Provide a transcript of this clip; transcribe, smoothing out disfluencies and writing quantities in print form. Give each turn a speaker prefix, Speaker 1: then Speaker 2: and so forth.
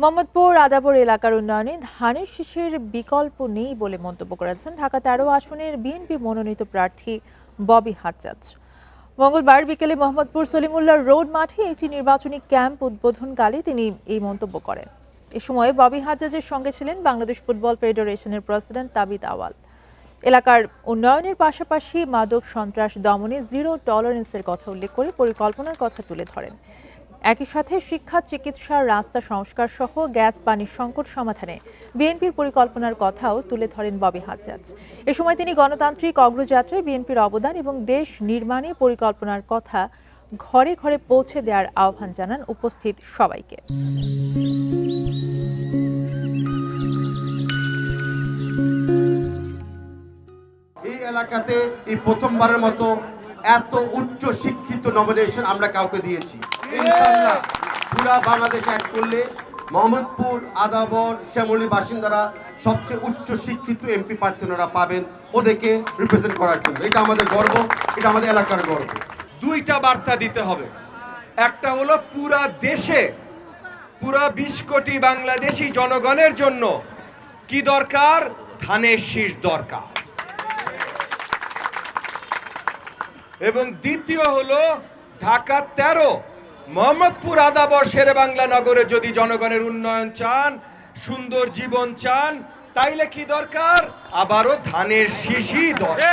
Speaker 1: মোহাম্মদপুর আদাবর এলাকার উন্নয়নে ধানের শীষের বিকল্প নেই বলে মন্তব্য করেছেন ঢাকা ১৩ আসনের বিএনপি মনোনীত প্রার্থী ববি হাজ্জাজ। মঙ্গলবার বিকেলে মোহাম্মদপুর সলিমুল্লাহ রোড মাঠে একটি নির্বাচনী ক্যাম্প উদ্বোধনকালে তিনি এই মন্তব্য করেন। এ সময় ববি হাজ্জাজের সঙ্গে ছিলেন বাংলাদেশ ফুটবল ফেডারেশনের প্রেসিডেন্ট তাবিদ আওয়াল। এলাকার উন্নয়নের পাশাপাশি মাদক সন্ত্রাস দমনে জিরো টলারেন্সের কথা উল্লেখ করে পরিকল্পনার কথা তুলে ধরেন। একই সাথে শিক্ষা, চিকিৎসা, রাস্তা সংস্কার সহ গ্যাস পানির সংকট সমাধানে বিএনপির পরিকল্পনার কথাও তুলে ধরেন ববি হাজ্জাজ। এ সময় তিনি গণতান্ত্রিক অগ্রযাত্রায় বিএনপির অবদান এবং দেশ নির্মাণে পরিকল্পনার কথা ঘরে ঘরে পৌঁছে দেওয়ার আহ্বান জানান উপস্থিত সবাইকে।
Speaker 2: এই এলাকাতে এই প্রথমবারের মতো এত উচ্চ শিক্ষিত নমিনেশন আমরা কাউকে দিয়েছি। ইনশাআল্লাহ পুরা বাংলাদেশ এক করলে মোহাম্মদপুর, আদাবর, শ্যামলীর বাসিন্দারা সবচেয়ে উচ্চ শিক্ষিত এমপি প্রার্থীরা পাবেন ওদেরকে রিপ্রেজেন্ট করার জন্য। এটা আমাদের গর্ব, এটা আমাদের এলাকার গর্ব।
Speaker 3: দুইটা বার্তা দিতে হবে। একটা হলো পুরা দেশে, পুরা ২০ কোটি বাংলাদেশি জনগণের জন্য কি দরকার? ধানের শীষ দরকার। এবং দ্বিতীয় হলো ঢাকা ১৩, মোহাম্মদপুর, আদাবর, শেরেবাংলা নগরে যদি জনগণের উন্নয়ন চান, সুন্দর জীবন চান, তাইলে কি দরকার? আবারও ধানের শীষই দরকার।